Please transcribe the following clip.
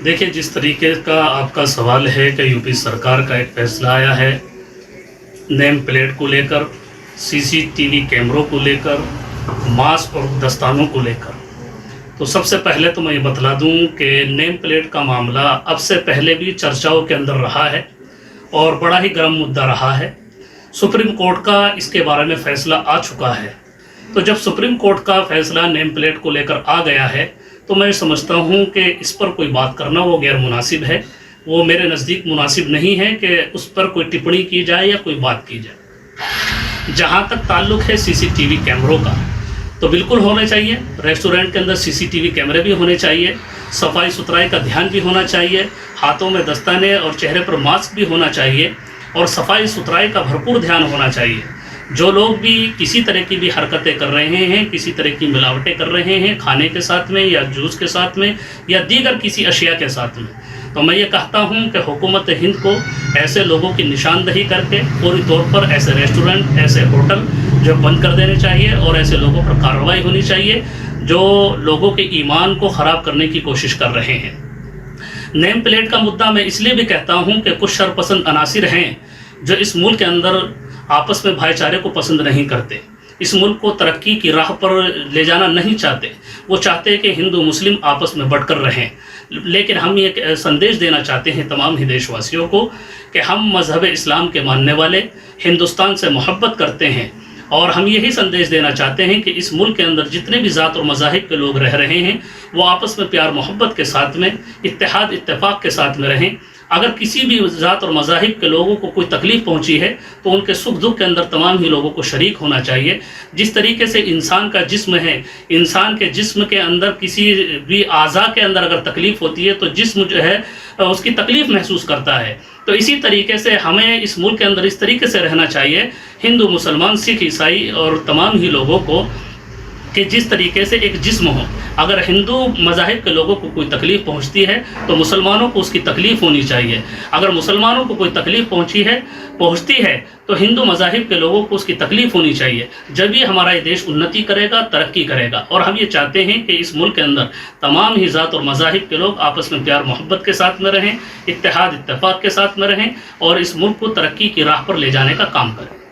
देखिए, जिस तरीके का आपका सवाल है कि यूपी सरकार का एक फैसला आया है नेम प्लेट को लेकर, सीसीटीवी कैमरों को लेकर, मास्क और दस्तानों को लेकर, तो सबसे पहले तो मैं ये बतला दूं कि नेम प्लेट का मामला अब से पहले भी चर्चाओं के अंदर रहा है और बड़ा ही गर्म मुद्दा रहा है। सुप्रीम कोर्ट का इसके बारे में फ़ैसला आ चुका है। तो जब सुप्रीम कोर्ट का फ़ैसला नेम प्लेट को लेकर आ गया है तो मैं समझता हूँ कि इस पर कोई बात करना वो गैर मुनासिब है। वो मेरे नज़दीक मुनासिब नहीं है कि उस पर कोई टिप्पणी की जाए या कोई बात की जाए। जहाँ तक ताल्लुक़ है सीसीटीवी कैमरों का, तो बिल्कुल होने चाहिए। रेस्टोरेंट के अंदर सीसीटीवी कैमरे भी होने चाहिए, सफाई सुथराई का ध्यान भी होना चाहिए, हाथों में दस्ताने और चेहरे पर मास्क भी होना चाहिए और सफाई सुथराई का भरपूर ध्यान होना चाहिए। जो लोग भी किसी तरह की भी हरकतें कर रहे हैं, किसी तरह की मिलावटें कर रहे हैं खाने के साथ में या जूस के साथ में या दीगर किसी अशिया के साथ में, तो मैं ये कहता हूँ कि हुकूमत हिंद को ऐसे लोगों की निशानदही करके पूरी तौर पर ऐसे रेस्टोरेंट, ऐसे होटल जो बंद कर देने चाहिए और ऐसे लोगों पर कार्रवाई होनी चाहिए जो लोगों के ईमान को ख़राब करने की कोशिश कर रहे हैं। नेम प्लेट का मुद्दा मैं इसलिए भी कहता हूँ कि कुछ शरपसंद अनासिर हैं जो इस मुल्क के अंदर आपस में भाईचारे को पसंद नहीं करते, इस मुल्क को तरक्की की राह पर ले जाना नहीं चाहते। वो चाहते हैं कि हिंदू मुस्लिम आपस में बढ़कर रहें। लेकिन हम ये संदेश देना चाहते हैं तमाम ही देशवासियों को कि हम मज़हब इस्लाम के मानने वाले हिंदुस्तान से मोहब्बत करते हैं और हम यही संदेश देना चाहते हैं कि इस मुल्क के अंदर जितने भी ज़ात और मज़ाहिब के लोग रह रहे हैं वो आपस में प्यार मोहब्बत के साथ में, इत्तेहाद इत्तेफाक के साथ में रहें। अगर किसी भी ज़ात और मज़ाहिब के लोगों को कोई तकलीफ़ पहुंची है तो उनके सुख दुख के अंदर तमाम ही लोगों को शरीक होना चाहिए। जिस तरीके से इंसान का जिस्म है, इंसान के जिस्म के अंदर किसी भी आज़ा के अंदर अगर तकलीफ़ होती है तो जिस्म जो है उसकी तकलीफ़ महसूस करता है। तो इसी तरीके से हमें इस मुल्क के अंदर इस तरीके से रहना चाहिए, हिंदू मुसलमान सिख ईसाई और तमाम ही लोगों को, कि जिस तरीके से एक जिस्म हो। अगर हिंदू मज़ाहिब के लोगों को कोई तकलीफ़ पहुंचती है तो मुसलमानों को उसकी तकलीफ़ होनी चाहिए। अगर मुसलमानों को कोई तकलीफ़ पहुंचती है तो हिंदू मज़ाहिब के लोगों को उसकी तकलीफ़ होनी चाहिए। जब ये हमारा ये देश उन्नति करेगा, तरक्की करेगा। और हम ये चाहते हैं कि इस मुल्क के अंदर तमाम ही ज़ात और मज़ाहिब के लोग आपस में प्यार मोहब्बत के साथ में रहें, इत्तेहाद इत्तेफाक के साथ में रहें और इस मुल्क को तरक्की की राह पर ले जाने का काम करें।